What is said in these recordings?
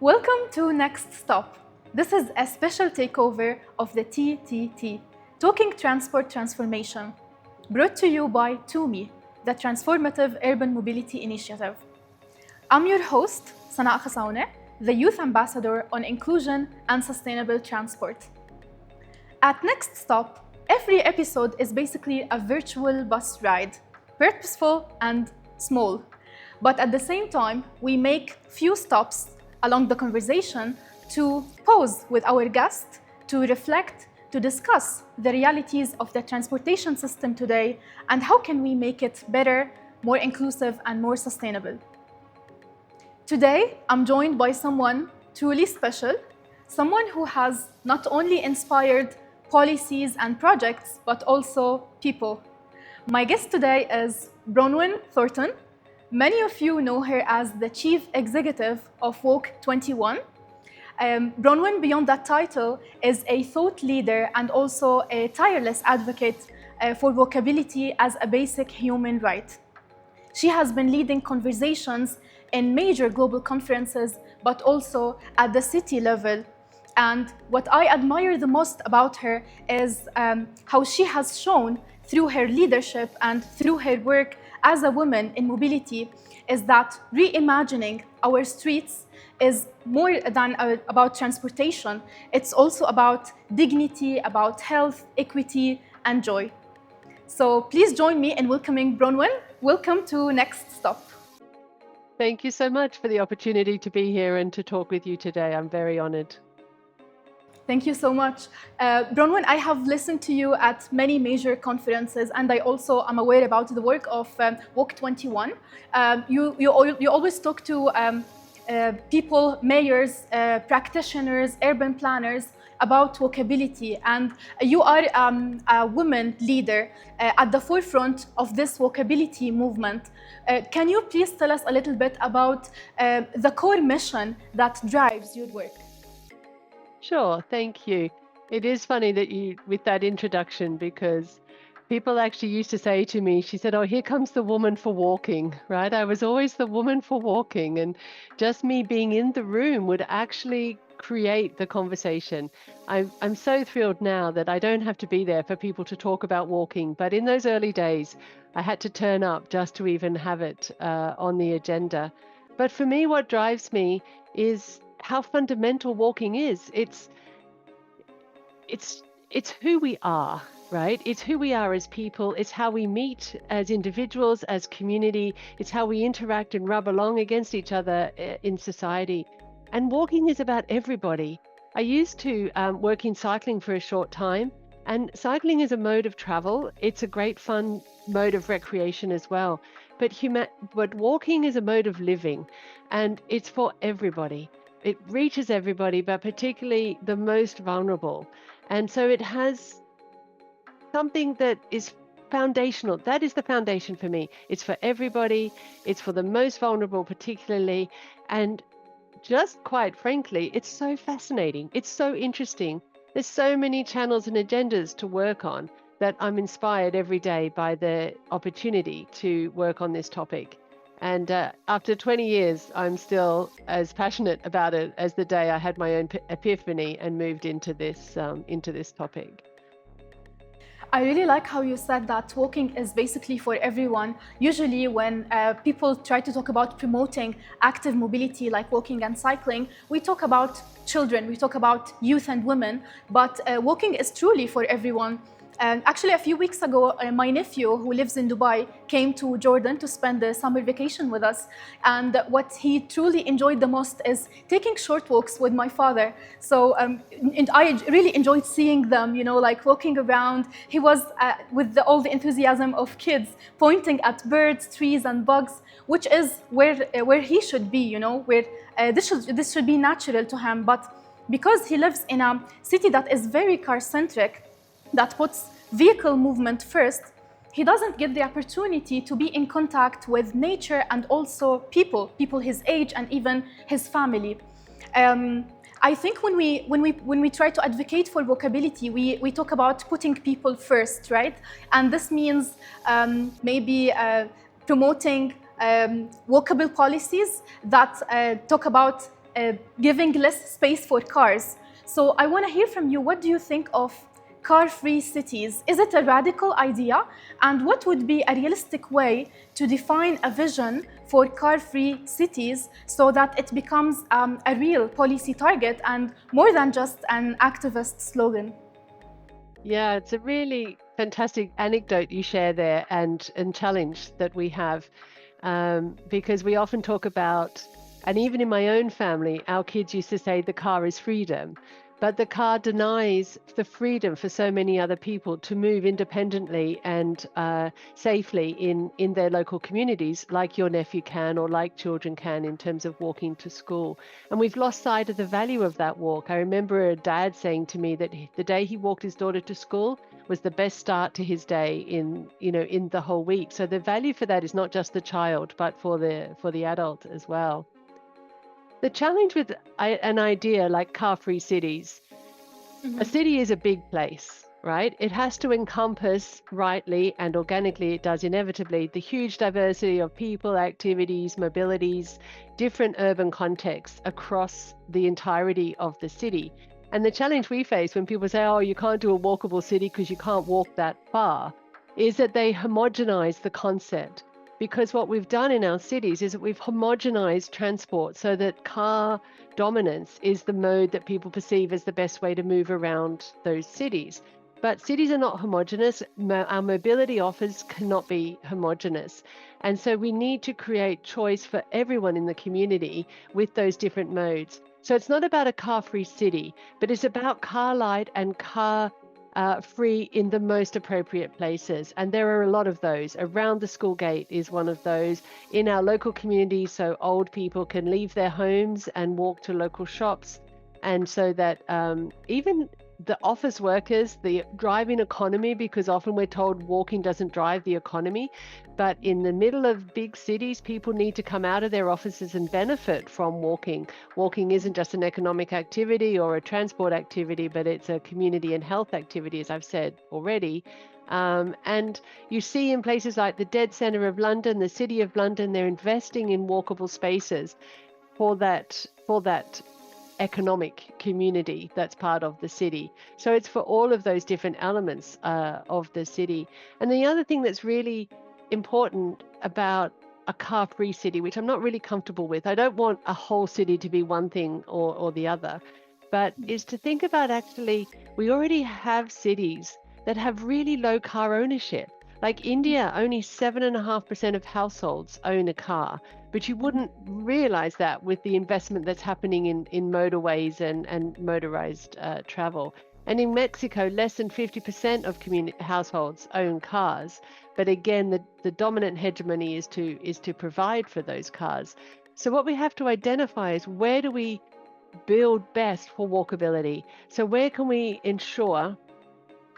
Welcome to Next Stop. This is a special takeover of the TTT, Talking Transport Transformation, brought to you by TUMI, the Transformative Urban Mobility Initiative. I'm your host, Khasawneh, the Youth Ambassador on Inclusion and Sustainable Transport. At Next Stop, every episode is basically a virtual bus ride, purposeful and small. But at the same time, we make few stops along the conversation to pause with our guests, to reflect, to discuss the realities of the transportation system today and how can we make it better, more inclusive and more sustainable. Today, I'm joined by someone truly special, someone who has not only inspired policies and projects, but also people. My guest today is Bronwen Thornton. Many of you know her as the Chief Executive of Walk21. Bronwen, beyond that title, is a thought leader and also a tireless advocate for walkability as a basic human right. She has been leading conversations in major global conferences, but also at the city level. And what I admire the most about her is how she has shown through her leadership and through her work as a woman in mobility is that reimagining our streets is more than about transportation. It's also about dignity, about health, equity, and joy. So please join me in welcoming Bronwen. Welcome to Next Stop. Thank you so much for the opportunity to be here and to talk with you today. I'm very honored. Thank you so much. Bronwen, I have listened to you at many major conferences, and I also am aware about the work of Walk21. You always talk to people, mayors, practitioners, urban planners about walkability, and you are a woman leader at the forefront of this walkability movement. Can you please tell us a little bit about the core mission that drives your work? Sure, thank you. It is funny that with that introduction, because people actually used to say to me, she said, "Oh, here comes the woman for walking," right? I was always the woman for walking, and just me being in the room would actually create the conversation. I'm so thrilled now that I don't have to be there for people to talk about walking, but in those early days, I had to turn up just to even have it on the agenda. But for me, what drives me is how fundamental walking is. It's who we are, right? It's who we are as people. It's how we meet as individuals, as community. It's how we interact and rub along against each other in society. And walking is about everybody. I used to work in cycling for a short time, and cycling is a mode of travel. It's a great fun mode of recreation as well. But walking is a mode of living, and it's for everybody. It reaches everybody, but particularly the most vulnerable. And so it has something that is foundational. That is the foundation for me. It's for everybody. It's for the most vulnerable particularly. And just quite frankly, it's so fascinating. It's so interesting. There's so many channels and agendas to work on that I'm inspired every day by the opportunity to work on this topic. And after 20 years, I'm still as passionate about it as the day I had my own epiphany and moved into this topic. I really like how you said that walking is basically for everyone. Usually when people try to talk about promoting active mobility like walking and cycling, we talk about children, we talk about youth and women, but walking is truly for everyone. Actually, a few weeks ago, my nephew, who lives in Dubai, came to Jordan to spend the summer vacation with us. And what he truly enjoyed the most is taking short walks with my father. So and I really enjoyed seeing them, like walking around. He was with all the enthusiasm of kids, pointing at birds, trees, and bugs, which is where he should be, where this should be natural to him. But because he lives in a city that is very car-centric, that puts vehicle movement first, he doesn't get the opportunity to be in contact with nature and also people his age and even his family. I think when we try to advocate for walkability, we talk about putting people first, right? And this means maybe promoting walkable policies that talk about giving less space for cars. So I want to hear from you, what do you think of car-free cities? Is it a radical idea? And what would be a realistic way to define a vision for car-free cities so that it becomes a real policy target and more than just an activist slogan? Yeah, it's a really fantastic anecdote you share there and challenge that we have, because we often talk about, and even in my own family, our kids used to say the car is freedom, but the car denies the freedom for so many other people to move independently and safely in their local communities, like your nephew can or like children can in terms of walking to school. And we've lost sight of the value of that walk. I remember a dad saying to me that the day he walked his daughter to school was the best start to his day in the whole week. So the value for that is not just the child, but for the adult as well. The challenge with an idea like car-free cities, a city is a big place, right? It has to encompass rightly and organically, it does inevitably, the huge diversity of people, activities, mobilities, different urban contexts across the entirety of the city. And the challenge we face when people say, oh, you can't do a walkable city because you can't walk that far, is that they homogenize the concept. Because what we've done in our cities is that we've homogenized transport so that car dominance is the mode that people perceive as the best way to move around those cities. But cities are not homogenous. Our mobility offers cannot be homogenous. And so we need to create choice for everyone in the community with those different modes. So it's not about a car-free city, but it's about car light and car free in the most appropriate places. And there are a lot of those. Around the school gate is one of those. In our local communities, so old people can leave their homes and walk to local shops. And so that even the office workers, the driving economy, because often we're told walking doesn't drive the economy, but in the middle of big cities, people need to come out of their offices and benefit from walking. Walking isn't just an economic activity or a transport activity, but it's a community and health activity, as I've said already. And you see in places like the dead centre of London, the City of London, they're investing in walkable spaces for that economic community that's part of the city. So it's for all of those different elements of the city. And the other thing that's really important about a car-free city, which I'm not really comfortable with, I don't want a whole city to be one thing or the other, but is to think about actually, we already have cities that have really low car ownership. Like India, only 7.5% of households own a car. But you wouldn't realize that with the investment that's happening in motorways and motorized travel. And in Mexico, less than 50% of households own cars. But again, the dominant hegemony is to provide for those cars. So what we have to identify is, where do we build best for walkability? So where can we ensure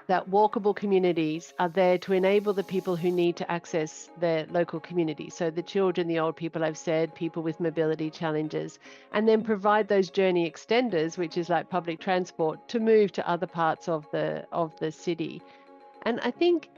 that walkable communities are there to enable the people who need to access their local community? So the children, the old people, I've said, people with mobility challenges, and then provide those journey extenders, which is like public transport, to move to other parts of the city. And I think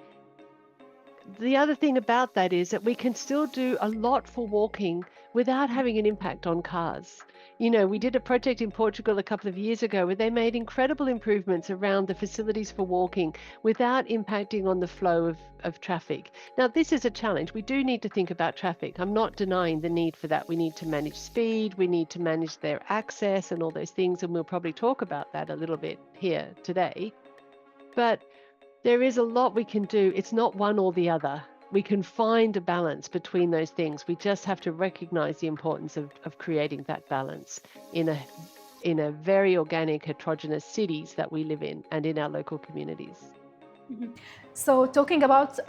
the other thing about that is that we can still do a lot for walking without having an impact on cars. You know, we did a project in Portugal a couple of years ago where they made incredible improvements around the facilities for walking without impacting on the flow of traffic. Now, this is a challenge. We do need to think about traffic. I'm not denying the need for that. We need to manage speed. We need to manage their access and all those things. And we'll probably talk about that a little bit here today. But there is a lot we can do. It's not one or the other. We can find a balance between those things. We just have to recognize the importance of creating that balance in a very organic, heterogeneous cities that we live in and in our local communities. So talking about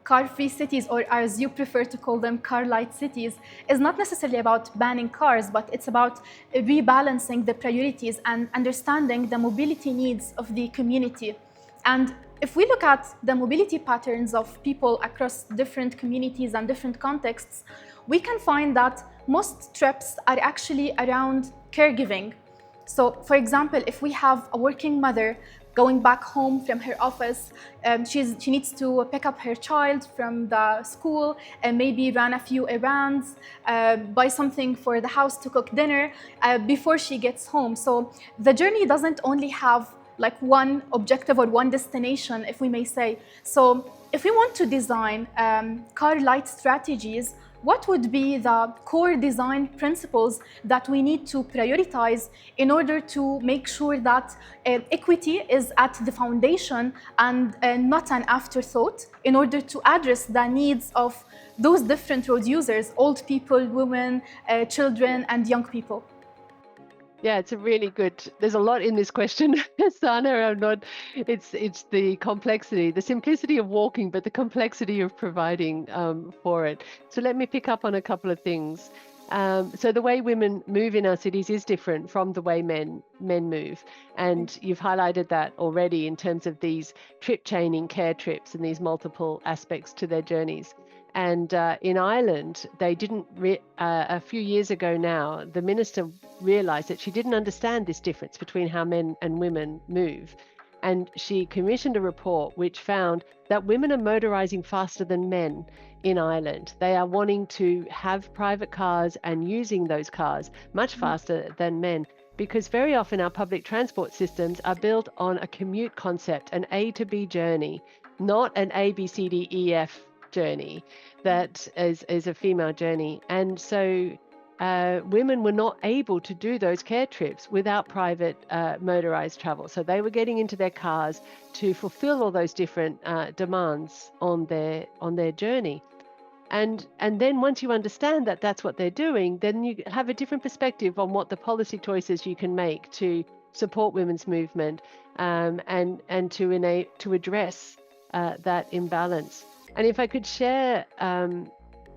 car-free cities, or as you prefer to call them, car-light cities, is not necessarily about banning cars, but it's about rebalancing the priorities and understanding the mobility needs of the community. And if we look at the mobility patterns of people across different communities and different contexts, we can find that most trips are actually around caregiving. So, for example, if we have a working mother going back home from her office. She needs to pick up her child from the school and maybe run a few errands, buy something for the house to cook dinner before she gets home. So the journey doesn't only have like one objective or one destination, if we may say. So if we want to design car light strategies, what would be the core design principles that we need to prioritize in order to make sure that equity is at the foundation and not an afterthought, in order to address the needs of those different road users, old people, women, children, and young people? Yeah, it's a really good. There's a lot in this question, Sana. It's the complexity, the simplicity of walking, but the complexity of providing for it. So let me pick up on a couple of things. So the way women move in our cities is different from the way men move, and you've highlighted that already in terms of these trip chaining care trips and these multiple aspects to their journeys. And in Ireland, they didn't, a few years ago now, the minister realized that she didn't understand this difference between how men and women move. And she commissioned a report which found that women are motorizing faster than men in Ireland. They are wanting to have private cars and using those cars much faster than men, because very often our public transport systems are built on a commute concept, an A to B journey, not an A, B, C, D, E, F journey that is a female journey. And so women were not able to do those care trips without private motorized travel. So they were getting into their cars to fulfill all those different demands on their journey. And then once you understand that that's what they're doing, then you have a different perspective on what the policy choices you can make to support women's movement and to address that imbalance. And if I could share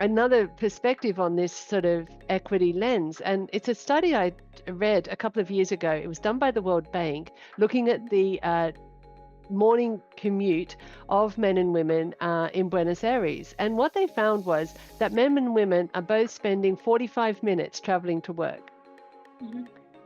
another perspective on this sort of equity lens, and it's a study I read a couple of years ago. It was done by the World Bank, looking at the morning commute of men and women in Buenos Aires. And what they found was that men and women are both spending 45 minutes traveling to work. Mm-hmm.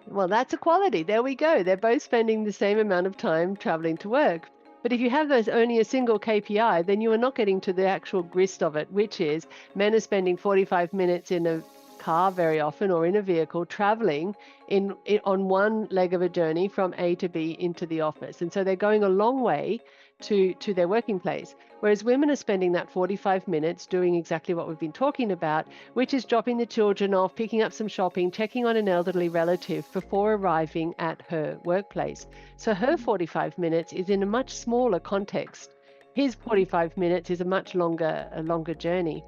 Well, that's equality. There we go. They're both spending the same amount of time traveling to work. But if you have those only a single KPI, then you are not getting to the actual grist of it, which is men are spending 45 minutes in a car very often, or in a vehicle, traveling on one leg of a journey from A to B into the office. And so they're going a long way to their working place. Whereas women are spending that 45 minutes doing exactly what we've been talking about, which is dropping the children off, picking up some shopping, checking on an elderly relative before arriving at her workplace. So her 45 minutes is in a much smaller context. His 45 minutes is a much longer journey.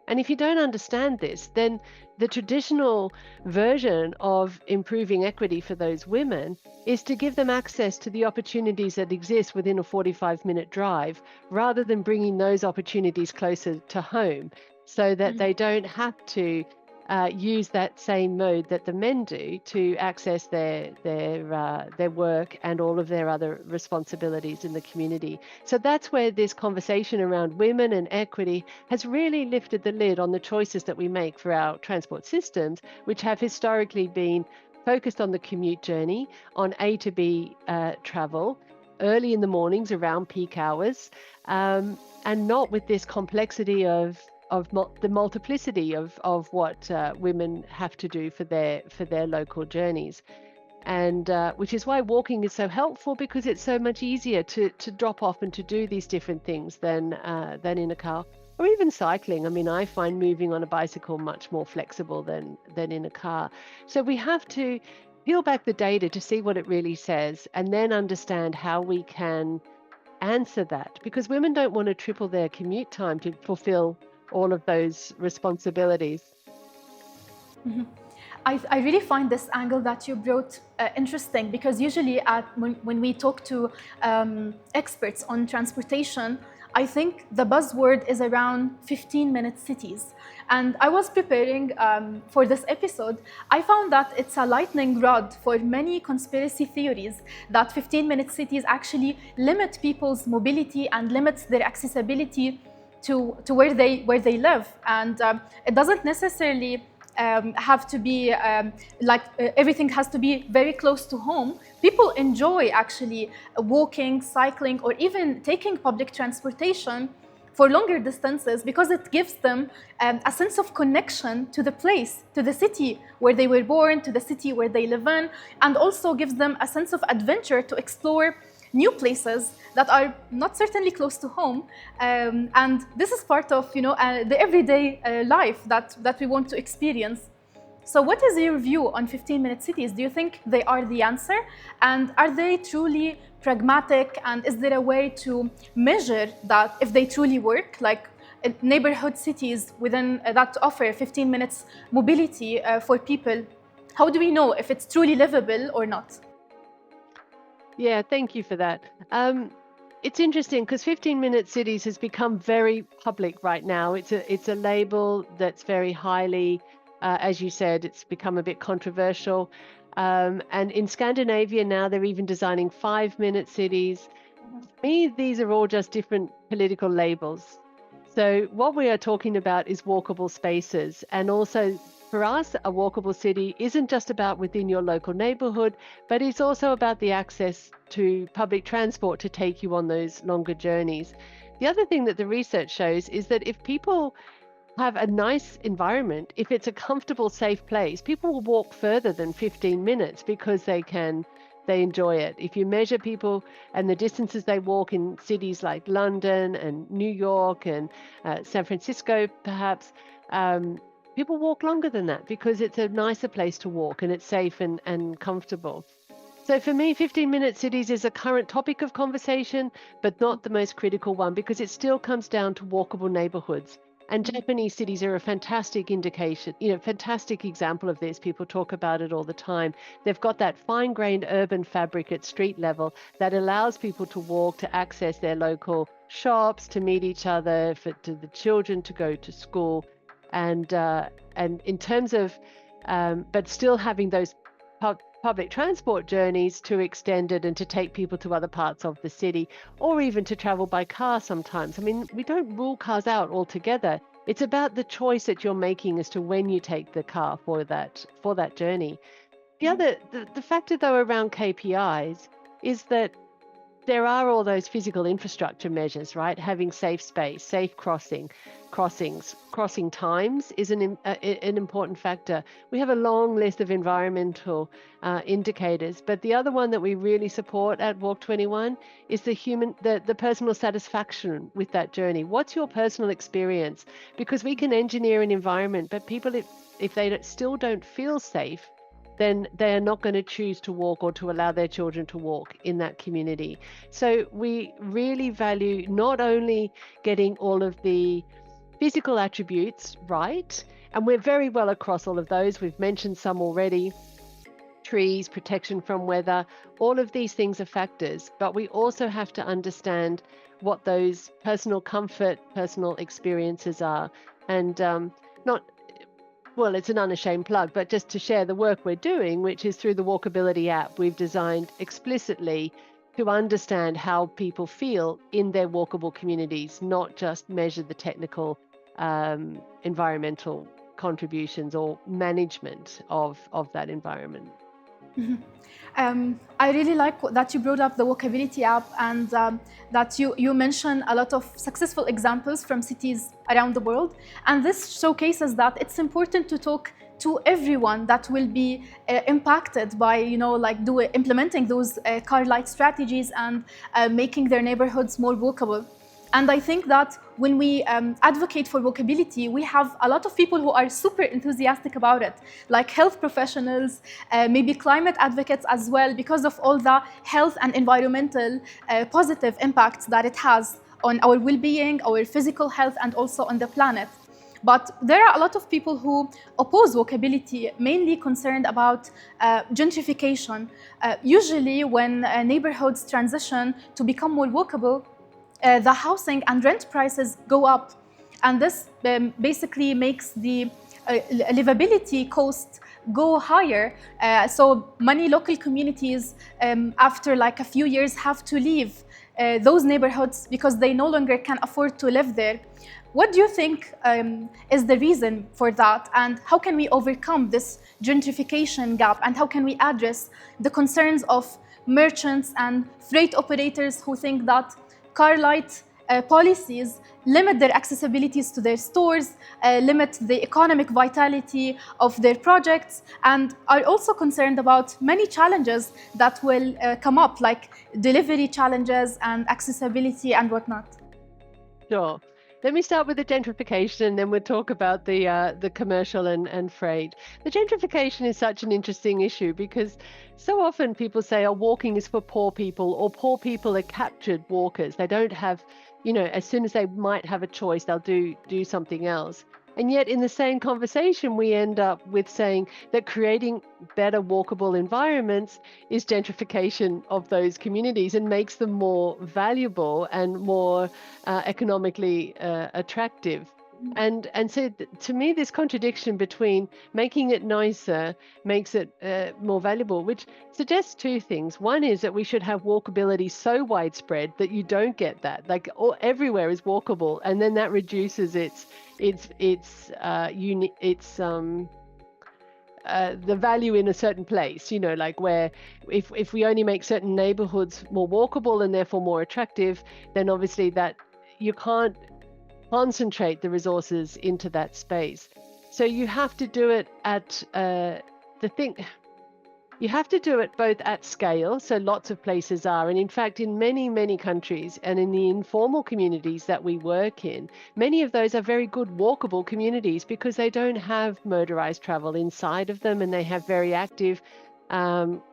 And if you don't understand this, then the traditional version of improving equity for those women is to give them access to the opportunities that exist within a 45-minute drive, rather than bringing those opportunities closer to home, so that they don't have to use that same mode that the men do to access their work and all of their other responsibilities in the community. So that's where this conversation around women and equity has really lifted the lid on the choices that we make for our transport systems, which have historically been focused on the commute journey, on A to B travel, early in the mornings around peak hours, and not with this complexity of the multiplicity of what women have to do for their local journeys. And which is why walking is so helpful, because it's so much easier to drop off and to do these different things than in a car, or even cycling. I mean, I find moving on a bicycle much more flexible than in a car. So we have to peel back the data to see what it really says, and then understand how we can answer that, because women don't want to triple their commute time to fulfill all of those responsibilities. Mm-hmm. I really find this angle that you brought interesting, because usually when we talk to experts on transportation, I think the buzzword is around 15-minute cities. And I was preparing for this episode, I found that it's a lightning rod for many conspiracy theories that 15-minute cities actually limit people's mobility and limits their accessibility to where they live. And it doesn't necessarily have to be everything has to be very close to home. People enjoy actually walking, cycling, or even taking public transportation for longer distances because it gives them a sense of connection to the place, to the city where they were born, to the city where they live in, and also gives them a sense of adventure to explore new places that are not certainly close to home. And this is part of the everyday life that we want to experience. So what is your view on 15-minute cities? Do you think they are the answer? And are they truly pragmatic? And is there a way to measure that if they truly work? Like neighborhood cities within that offer 15 minutes mobility for people, how do we know if it's truly livable or not? Yeah, thank you for that. It's interesting because 15-minute cities has become very public right now. It's a label that's very highly, as you said, it's become a bit controversial. And in Scandinavia now, they're even designing 5-minute cities. For me, these are all just different political labels. So what we are talking about is walkable spaces. And also for us, a walkable city isn't just about within your local neighborhood, but it's also about the access to public transport to take you on those longer journeys. The other thing that the research shows is that if people have a nice environment, if it's a comfortable, safe place, people will walk further than 15 minutes because they enjoy it. If you measure people and the distances they walk in cities like London and New York and San Francisco, perhaps, people walk longer than that because it's a nicer place to walk and it's safe and comfortable. So for me, 15-minute cities is a current topic of conversation, but not the most critical one because it still comes down to walkable neighborhoods. And Japanese cities are a fantastic indication, fantastic example of this. People talk about it all the time. They've got that fine-grained urban fabric at street level that allows people to walk, to access their local shops, to meet each other, to the children to go to school. And in terms of, but still having those public transport journeys to extend it and to take people to other parts of the city, or even to travel by car sometimes. I mean, we don't rule cars out altogether. It's about the choice that you're making as to when you take the car for that journey. The factor though around KPIs is that there are all those physical infrastructure measures, right? Having safe space, safe crossing times is an important factor. We have a long list of environmental indicators, but the other one that we really support at Walk 21 is the personal satisfaction with that journey. What's your personal experience? Because we can engineer an environment, but people, if they still don't feel safe, then they are not going to choose to walk or to allow their children to walk in that community. So we really value not only getting all of the physical attributes right, and we're very well across all of those. We've mentioned some already. Trees, protection from weather, all of these things are factors, but we also have to understand what those personal comfort, personal experiences are. And well, it's an unashamed plug, but just to share the work we're doing, which is through the Walkability app, we've designed explicitly to understand how people feel in their walkable communities, not just measure the technical environmental contributions or management of that environment. I really like that you brought up the Walkability app and that you mentioned a lot of successful examples from cities around the world. And this showcases that it's important to talk to everyone that will be impacted by, implementing those car light strategies and making their neighborhoods more walkable. And I think that when we advocate for walkability, we have a lot of people who are super enthusiastic about it, like health professionals, maybe climate advocates as well, because of all the health and environmental positive impacts that it has on our well-being, our physical health, and also on the planet. But there are a lot of people who oppose walkability, mainly concerned about gentrification. Usually when neighborhoods transition to become more walkable, the housing and rent prices go up, and this basically makes the livability cost go higher. So many local communities, after like a few years, have to leave those neighborhoods because they no longer can afford to live there. What do you think is the reason for that, and how can we overcome this gentrification gap, and how can we address the concerns of merchants and freight operators who think that car light policies limit their accessibilities to their stores, limit the economic vitality of their projects, and are also concerned about many challenges that will come up, like delivery challenges and accessibility and whatnot? Sure. Let me start with the gentrification, and then we'll talk about the commercial and freight. The gentrification is such an interesting issue because so often people say, "Oh, walking is for poor people," or "Poor people are captured walkers. They don't have, as soon as they might have a choice, they'll do something else." And yet, in the same conversation, we end up with saying that creating better walkable environments is gentrification of those communities and makes them more valuable and more economically attractive. And so to me, this contradiction between making it nicer makes it more valuable, which suggests two things. One is that we should have walkability so widespread that you don't get that, like everywhere is walkable, and then that reduces the value in a certain place, like where if we only make certain neighborhoods more walkable and therefore more attractive, then obviously that you can't concentrate the resources into that space. So you have to do it at you have to do it both at scale, so lots of places are, and in fact in many, many countries and in the informal communities that we work in, many of those are very good walkable communities because they don't have motorized travel inside of them, and they have very active,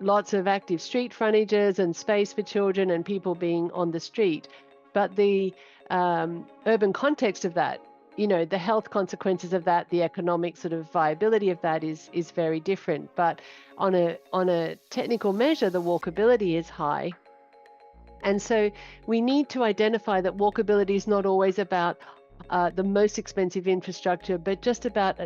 lots of active street frontages and space for children and people being on the street. But the urban context of that, the health consequences of that, the economic sort of viability of that is very different. But on a technical measure, the walkability is high. And so we need to identify that walkability is not always about the most expensive infrastructure, but just about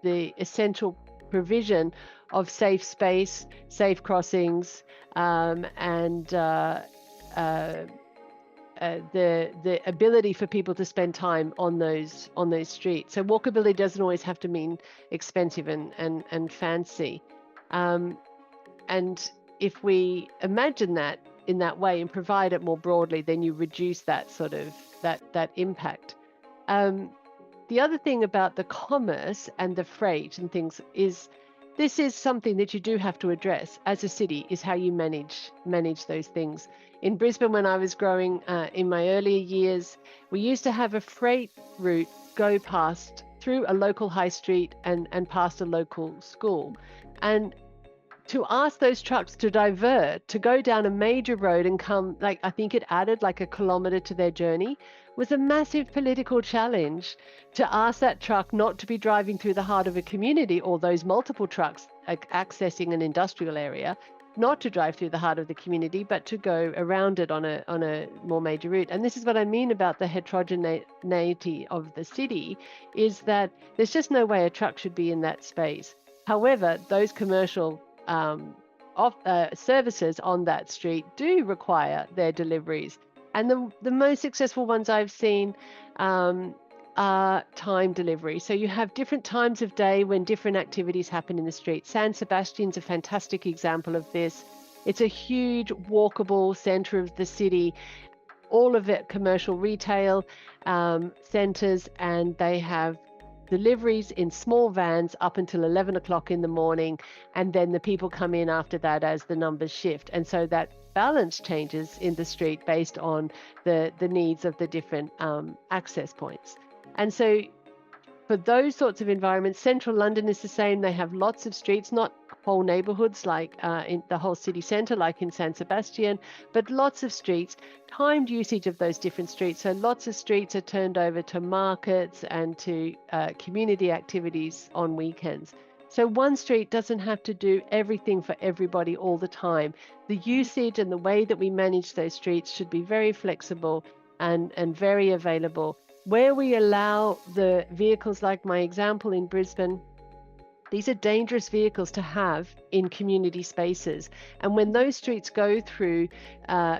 the essential provision of safe space, safe crossings, and the ability for people to spend time on those streets. So walkability doesn't always have to mean expensive and fancy. And if we imagine that in that way and provide it more broadly, then you reduce that sort of that impact. The other thing about the commerce and the freight and things is this is something that you do have to address as a city, is how you manage those things. In Brisbane, when I was growing in my earlier years, we used to have a freight route go past through a local high street and past a local school. And to ask those trucks to divert, to go down a major road and come, like, I think it added like a kilometre to their journey, was a massive political challenge. To ask that truck not to be driving through the heart of a community, or those multiple trucks accessing an industrial area, not to drive through the heart of the community, but to go around it on a more major route. And this is what I mean about the heterogeneity of the city, is that there's just no way a truck should be in that space. However, those commercial services on that street do require their deliveries. And the most successful ones I've seen are time delivery. So you have different times of day when different activities happen in the street. San Sebastian's a fantastic example of this. It's a huge walkable center of the city, all of it commercial retail centers, and they have deliveries in small vans up until 11 o'clock in the morning, and then the people come in after that as the numbers shift. And so that balance changes in the street based on the needs of the different access points. And so for those sorts of environments, central London is the same. They have lots of streets, not whole neighborhoods like in the whole city center, like in San Sebastian, but lots of streets, timed usage of those different streets. So lots of streets are turned over to markets and to community activities on weekends. So one street doesn't have to do everything for everybody all the time. The usage and the way that we manage those streets should be very flexible and very available. Where we allow the vehicles, like my example in Brisbane, These are dangerous vehicles to have in community spaces. And when those streets go through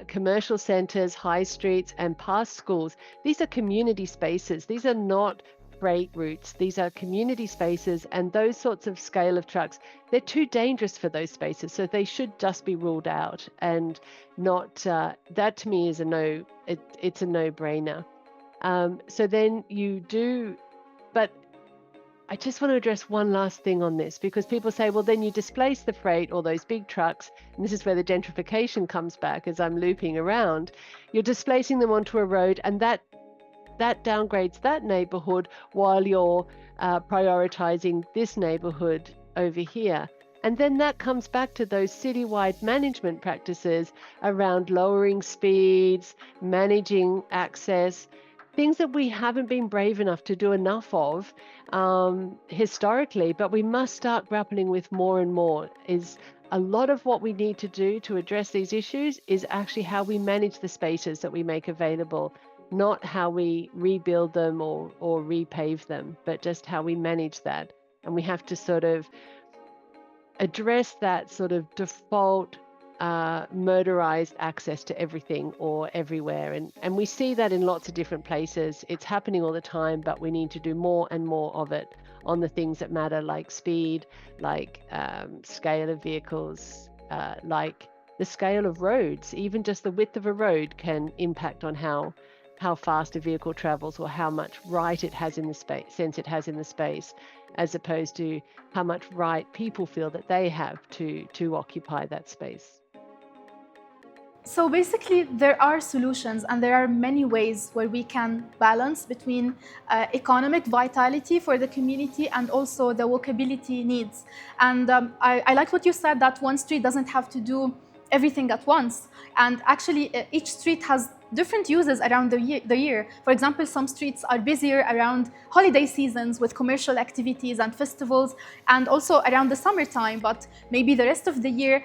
commercial centres, high streets, and past schools, these are community spaces. These are not freight routes. These are community spaces, and those sorts of scale of trucks, they're too dangerous for those spaces. So they should just be ruled out, and not, that to me is a no, it's a no-brainer. So then you do, but I just want to address one last thing on this, because people say, well, then you displace the freight or those big trucks. And this is where the gentrification comes back as I'm looping around. You're displacing them onto a road, and that downgrades that neighborhood while you're prioritizing this neighborhood over here. And then that comes back to those citywide management practices around lowering speeds, managing access, things that we haven't been brave enough to do enough of historically, but we must start grappling with more and more. Is a lot of what we need to do to address these issues is actually how we manage the spaces that we make available, not how we rebuild them or repave them, but just how we manage that. And we have to sort of address that sort of default murderized access to everything or everywhere. And we see that in lots of different places. It's happening all the time, but we need to do more and more of it on the things that matter, like speed, like scale of vehicles, like the scale of roads. Even just the width of a road can impact on how fast a vehicle travels, or how much right it has in the space, sense it has in the space, as opposed to how much right people feel that they have to occupy that space. So basically, there are solutions, and there are many ways where we can balance between economic vitality for the community and also the walkability needs. And I like what you said, that one street doesn't have to do everything at once. And actually, each street has different uses around the year. For example, some streets are busier around holiday seasons with commercial activities and festivals, and also around the summertime, but maybe the rest of the year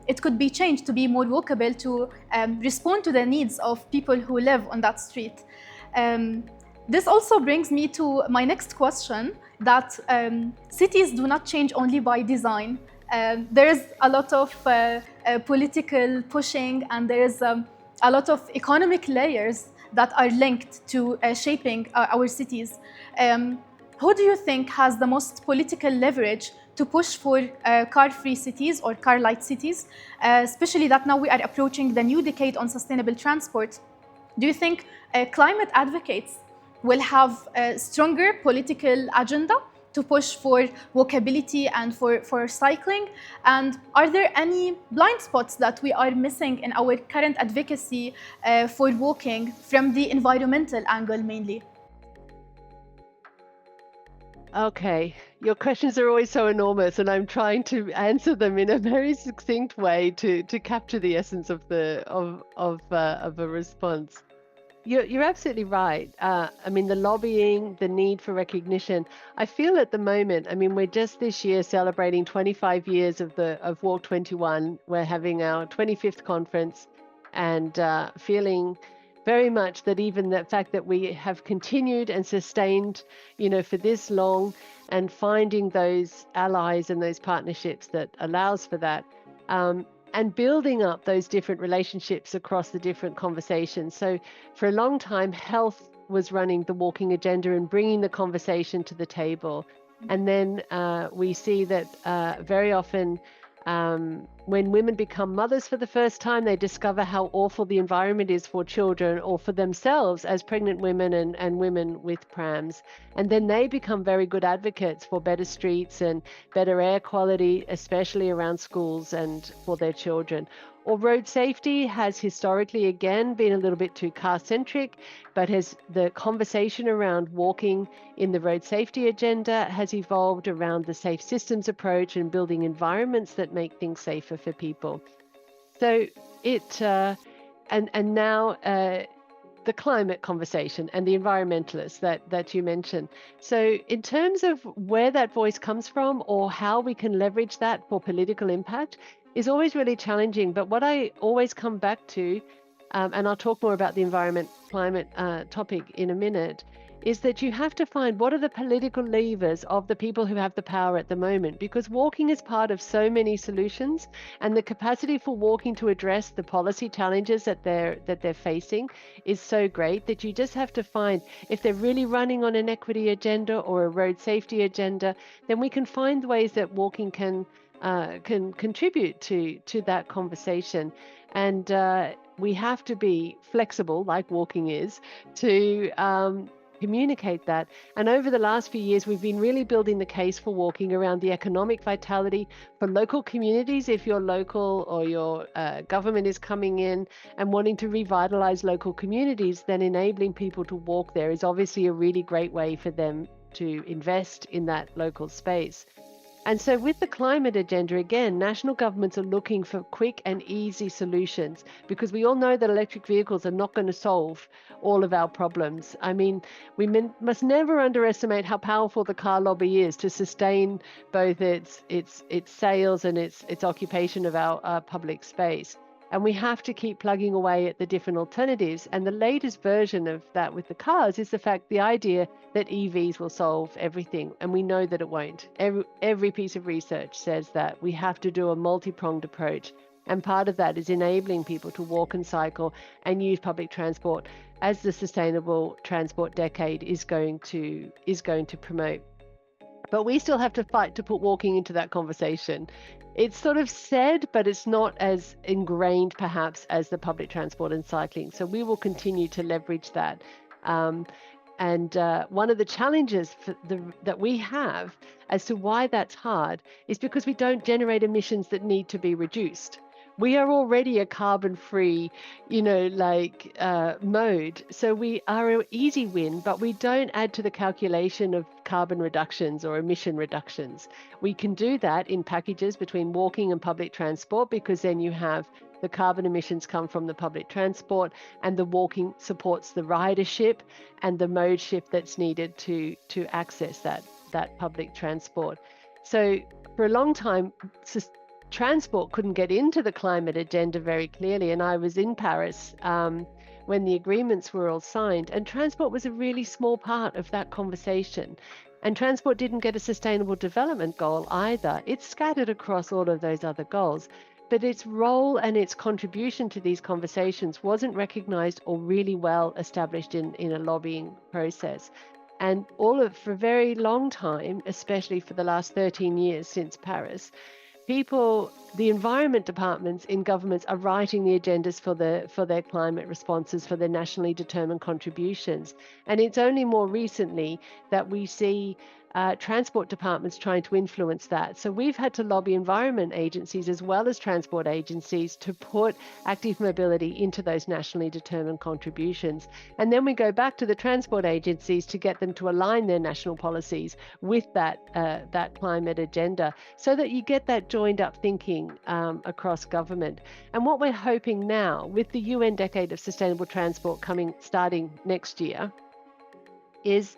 it could be changed to be more walkable, to respond to the needs of people who live on that street. This also brings me to my next question, that cities do not change only by design. There is a lot of political pushing, and there is a lot of economic layers that are linked to shaping our cities. Who do you think has the most political leverage to push for car-free cities or car-light cities, especially that now we are approaching the new decade on sustainable transport? Do you think climate advocates will have a stronger political agenda to push for walkability and for cycling? And are there any blind spots that we are missing in our current advocacy for walking from the environmental angle mainly? Okay, your questions are always so enormous, and I'm trying to answer them in a very succinct way to capture the essence of a response. You're absolutely right. I mean, the lobbying, the need for recognition. I feel at the moment, I mean, we're just this year celebrating 25 years of Walk 21. We're having our 25th conference, and feeling very much that even the fact that we have continued and sustained, for this long, and finding those allies and those partnerships that allows for that. And building up those different relationships across the different conversations. So for a long time, health was running the walking agenda and bringing the conversation to the table. And then we see that very often when women become mothers for the first time, they discover how awful the environment is for children or for themselves as pregnant women and women with prams. And then they become very good advocates for better streets and better air quality, especially around schools and for their children. Or road safety has historically, again, been a little bit too car-centric, but the conversation around walking in the road safety agenda has evolved around the safe systems approach and building environments that make things safer for people. So and now the climate conversation and the environmentalists that you mentioned. So in terms of where that voice comes from or how we can leverage that for political impact is always really challenging. But what I always come back to, and I'll talk more about the climate topic in a minute, is that you have to find what are the political levers of the people who have the power at the moment, because walking is part of so many solutions, and the capacity for walking to address the policy challenges that they're facing is so great that you just have to find if they're really running on an equity agenda or a road safety agenda, then we can find ways that walking can contribute to that conversation. And we have to be flexible, like walking is, to communicate that. And over the last few years, we've been really building the case for walking around the economic vitality for local communities. If your local or your government is coming in and wanting to revitalize local communities, then enabling people to walk there is obviously a really great way for them to invest in that local space. And so, with the climate agenda, again, national governments are looking for quick and easy solutions, because we all know that electric vehicles are not going to solve all of our problems. I mean, we must never underestimate how powerful the car lobby is to sustain both its sales and its occupation of our public space. And we have to keep plugging away at the different alternatives. And the latest version of that with the cars is the idea that EVs will solve everything. And we know that it won't. Every piece of research says that we have to do a multi-pronged approach. And part of that is enabling people to walk and cycle and use public transport, as the sustainable transport decade is going to promote. But we still have to fight to put walking into that conversation. It's sort of said, but it's not as ingrained perhaps as the public transport and cycling. So we will continue to leverage that. And one of the challenges that we have as to why that's hard is because we don't generate emissions that need to be reduced. We are already a carbon-free, mode. So we are an easy win, but we don't add to the calculation of carbon reductions or emission reductions. We can do that in packages between walking and public transport, because then you have the carbon emissions come from the public transport, and the walking supports the ridership and the mode shift that's needed to access that public transport. So for a long time, transport couldn't get into the climate agenda very clearly. And I was in Paris when the agreements were all signed, and transport was a really small part of that conversation. And transport didn't get a sustainable development goal either. It's scattered across all of those other goals. But its role and its contribution to these conversations wasn't recognized or really well established in a lobbying process. And for a very long time, especially for the last 13 years since Paris, the environment departments in governments are writing the agendas for their climate responses, for their nationally determined contributions. And it's only more recently that we see transport departments trying to influence that. So we've had to lobby environment agencies as well as transport agencies to put active mobility into those nationally determined contributions. And then we go back to the transport agencies to get them to align their national policies with that climate agenda, so that you get that joined up thinking across government. And what we're hoping now, with the UN Decade of Sustainable Transport starting next year, is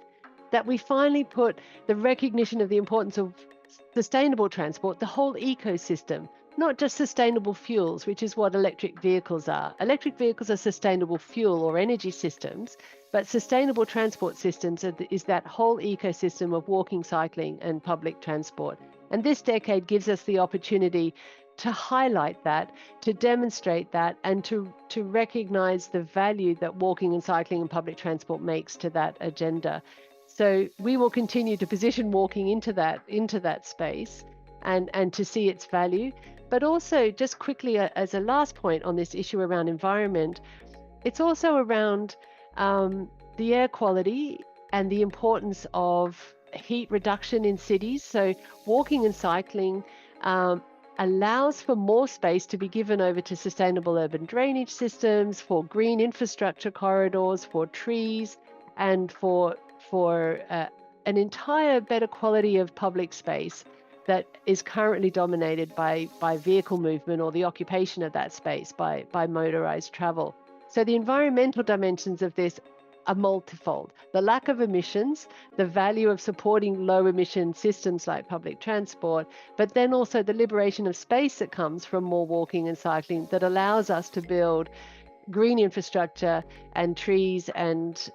that we finally put the recognition of the importance of sustainable transport, the whole ecosystem, not just sustainable fuels, which is what electric vehicles are. Electric vehicles are sustainable fuel or energy systems, but sustainable transport systems is that whole ecosystem of walking, cycling, and public transport. And this decade gives us the opportunity to highlight that, to demonstrate that, and to recognize the value that walking and cycling and public transport makes to that agenda. So we will continue to position walking into that space and to see its value. But also, just quickly, as a last point on this issue around environment, it's also around the air quality and the importance of heat reduction in cities. So walking and cycling allows for more space to be given over to sustainable urban drainage systems, for green infrastructure corridors, for trees, and for an entire better quality of public space that is currently dominated by vehicle movement, or the occupation of that space by motorized travel. So the environmental dimensions of this are multifold. The lack of emissions, the value of supporting low emission systems like public transport, but then also the liberation of space that comes from more walking and cycling that allows us to build green infrastructure and trees and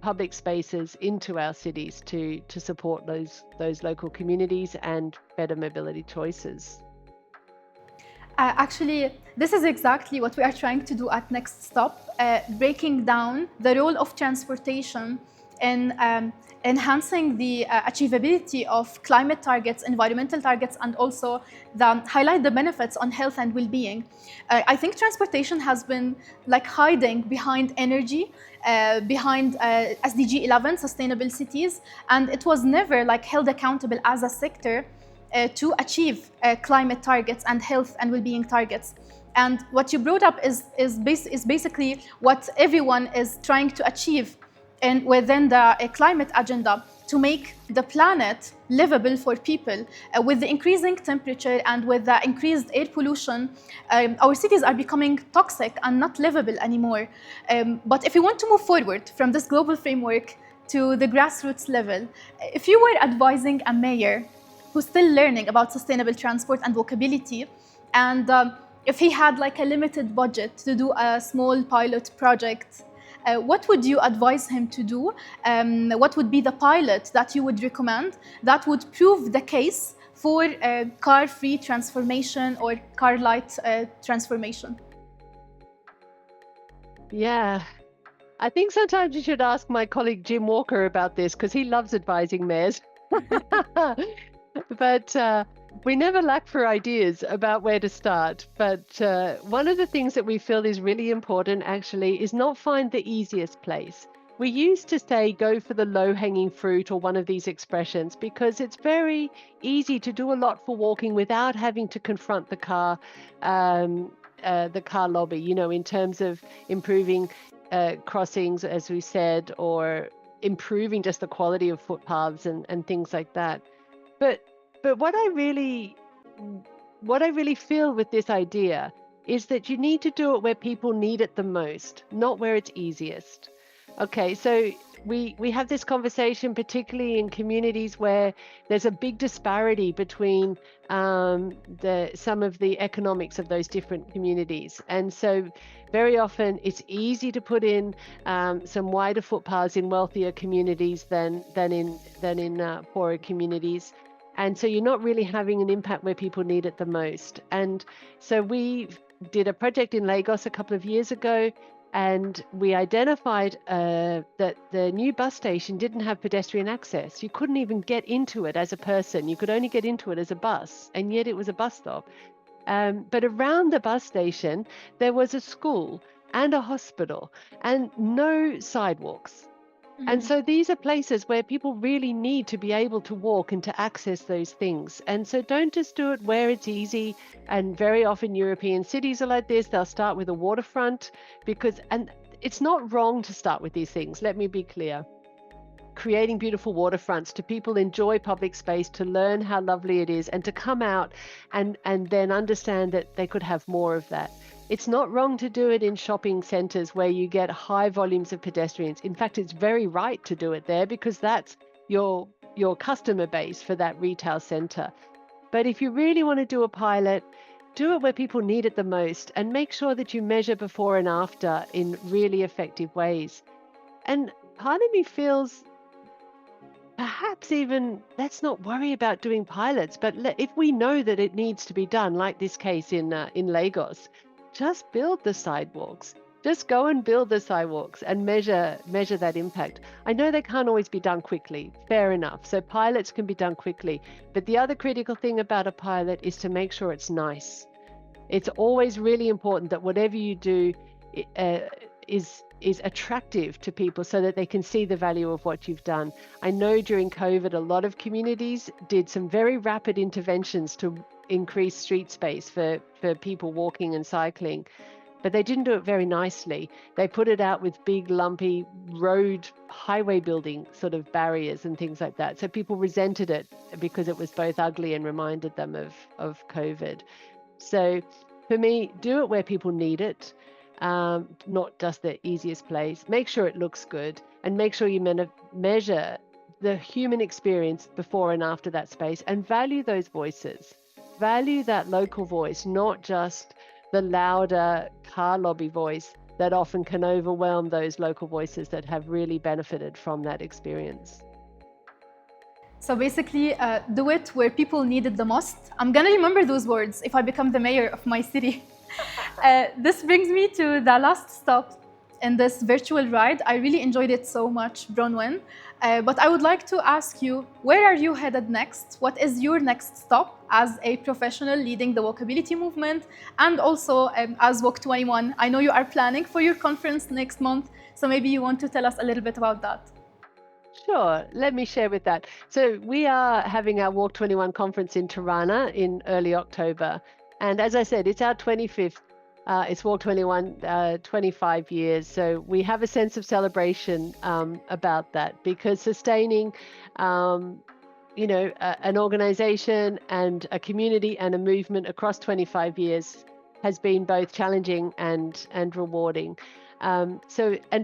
public spaces into our cities to support those local communities and better mobility choices. Actually, this is exactly what we are trying to do at Next Stop, breaking down the role of transportation in enhancing the achievability of climate targets, environmental targets, and also highlight the benefits on health and well-being. I think transportation has been like hiding behind energy, behind SDG 11, sustainable cities, and it was never like held accountable as a sector to achieve climate targets and health and well-being targets. And what you brought up is basically what everyone is trying to achieve within the climate agenda, to make the planet livable for people. With the increasing temperature and with the increased air pollution, our cities are becoming toxic and not livable anymore. But if we want to move forward from this global framework to the grassroots level, if you were advising a mayor who's still learning about sustainable transport and walkability, and if he had like a limited budget to do a small pilot project, what would you advise him to do? What would be the pilot that you would recommend that would prove the case for car-free transformation or car-light transformation? Yeah, I think sometimes you should ask my colleague Jim Walker about this, because he loves advising mayors. But we never lack for ideas about where to start. But one of the things that we feel is really important actually is not find the easiest place. We used to say go for the low-hanging fruit, or one of these expressions, because it's very easy to do a lot for walking without having to confront the car lobby, you know, in terms of improving crossings, as we said, or improving just the quality of footpaths and things like that. But what I really feel with this idea is that you need to do it where people need it the most, not where it's easiest. Okay, so we have this conversation particularly in communities where there's a big disparity between some of the economics of those different communities, and so very often it's easy to put in some wider footpaths in wealthier communities than in poorer communities. And so you're not really having an impact where people need it the most. And so we did a project in Lagos a couple of years ago, and we identified that the new bus station didn't have pedestrian access. You couldn't even get into it as a person. You could only get into it as a bus, and yet it was a bus stop. But around the bus station, there was a school and a hospital and no sidewalks. And so these are places where people really need to be able to walk and to access those things. And so don't just do it where it's easy. And very often European cities are like this. They'll start with a waterfront and it's not wrong to start with these things. Let me be clear. Creating beautiful waterfronts to people enjoy public space, to learn how lovely it is, and to come out and then understand that they could have more of that. It's not wrong to do it in shopping centers where you get high volumes of pedestrians. In fact, it's very right to do it there, because that's your customer base for that retail center. But if you really want to do a pilot, do it where people need it the most, and make sure that you measure before and after in really effective ways. And part of me feels perhaps even let's not worry about doing pilots, but if we know that it needs to be done, like this case in Lagos, just build the sidewalks. Just go and build the sidewalks and measure that impact. I know they can't always be done quickly, fair enough. So pilots can be done quickly. But the other critical thing about a pilot is to make sure it's nice. It's always really important that whatever you do is attractive to people so that they can see the value of what you've done. I know during COVID, a lot of communities did some very rapid interventions to increase street space for people walking and cycling, but they didn't do it very nicely. They put it out with big, lumpy road highway building sort of barriers and things like that. So people resented it because it was both ugly and reminded them of COVID. So for me, do it where people need it. Not just the easiest place. Make sure it looks good, and make sure you measure the human experience before and after that space, and value those voices. Value that local voice, not just the louder car lobby voice. that often can overwhelm those local voices that have really benefited from that experience. So basically, do it where people need it the most. I'm gonna remember those words if I become the mayor of my city. This brings me to the last stop in this virtual ride. I really enjoyed it so much, Bronwen. But I would like to ask you, where are you headed next? What is your next stop as a professional leading the walkability movement and also as Walk 21? I know you are planning for your conference next month, so maybe you want to tell us a little bit about that. Sure, let me share with that. So we are having our Walk 21 conference in Tirana in early October. And as I said, it's our 25th. It's Walk 21, 25 years. So we have a sense of celebration about that, because sustaining, an organization and a community and a movement across 25 years has been both challenging and rewarding. And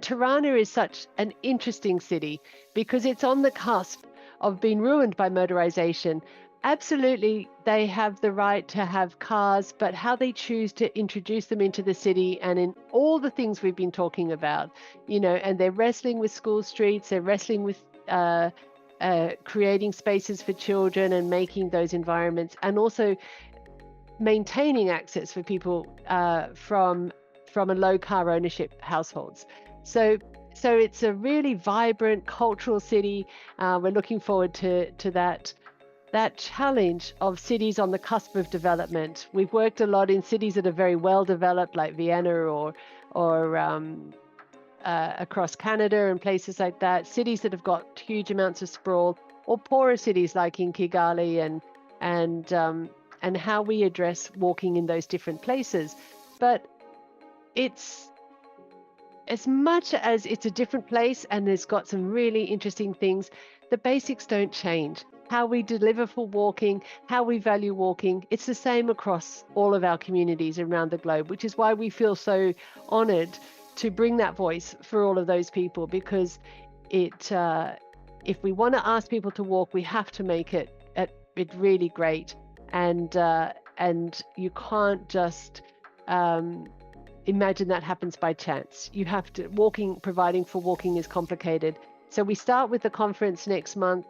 Tirana is such an interesting city because it's on the cusp of being ruined by motorization. Absolutely, they have the right to have cars, but how they choose to introduce them into the city and in all the things we've been talking about, and they're wrestling with school streets, they're wrestling with creating spaces for children and making those environments, and also maintaining access for people from a low car ownership households. So it's a really vibrant cultural city. We're looking forward to that challenge of cities on the cusp of development. We've worked a lot in cities that are very well developed, like Vienna or across Canada and places like that. Cities that have got huge amounts of sprawl, or poorer cities like in Kigali and how we address walking in those different places. But it's, as much as it's a different place and there's got some really interesting things, the basics don't change. How we deliver for walking, how we value walking, it's the same across all of our communities around the globe, which is why we feel so honored to bring that voice for all of those people, because if we want to ask people to walk, we have to make it really great. And you can't just imagine that happens by chance. You have to, providing for walking is complicated. So we start with the conference next month,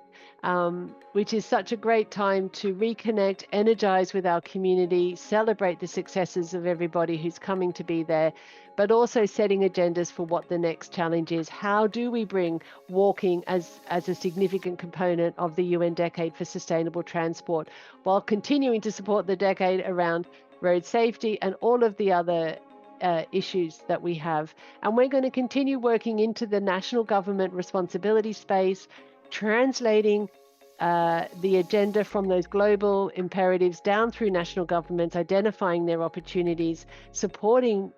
which is such a great time to reconnect, energize with our community, celebrate the successes of everybody who's coming to be there, but also setting agendas for what the next challenge is. How do we bring walking as a significant component of the UN Decade for Sustainable Transport, while continuing to support the decade around road safety and all of the other issues that we have. And we're going to continue working into the national government responsibility space, translating the agenda from those global imperatives down through national governments, identifying their opportunities, supporting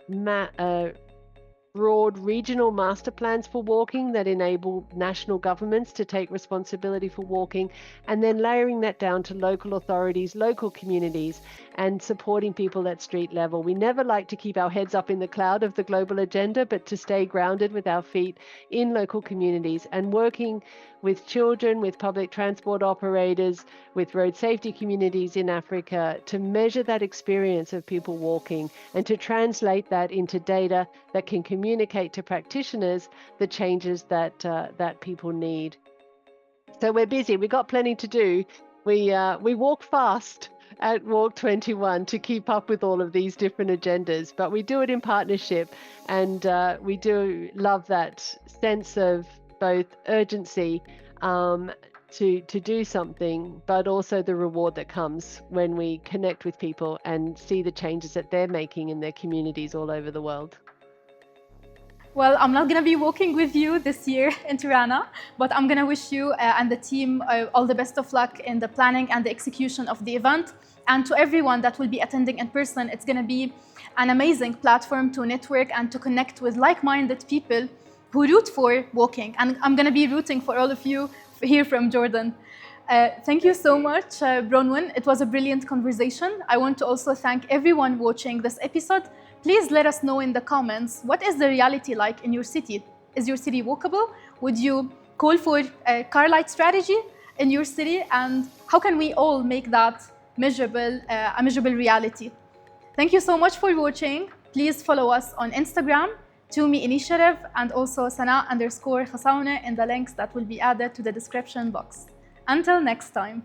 broad regional master plans for walking that enable national governments to take responsibility for walking, and then layering that down to local authorities, local communities, and supporting people at street level. We never like to keep our heads up in the cloud of the global agenda, but to stay grounded with our feet in local communities and working with children, with public transport operators, with road safety communities in Africa to measure that experience of people walking and to translate that into data that can communicate to practitioners the changes that people need. So we're busy. We've got plenty to do. We walk fast at Walk 21 to keep up with all of these different agendas, but we do it in partnership, and we do love that sense of both urgency to do something, but also the reward that comes when we connect with people and see the changes that they're making in their communities all over the world. Well, I'm not going to be walking with you this year in Tirana, but I'm going to wish you and the team all the best of luck in the planning and the execution of the event. And to everyone that will be attending in person, it's going to be an amazing platform to network and to connect with like-minded people who root for walking. And I'm going to be rooting for all of you here from Jordan. Thank you so much, Bronwen. It was a brilliant conversation. I want to also thank everyone watching this episode. Please let us know in the comments, what is the reality like in your city? Is your city walkable? Would you call for a car light strategy in your city? And how can we all make that measurable, a measurable reality? Thank you so much for watching. Please follow us on Instagram, TUMI initiative, and also Sana_Khasawneh in the links that will be added to the description box. Until next time.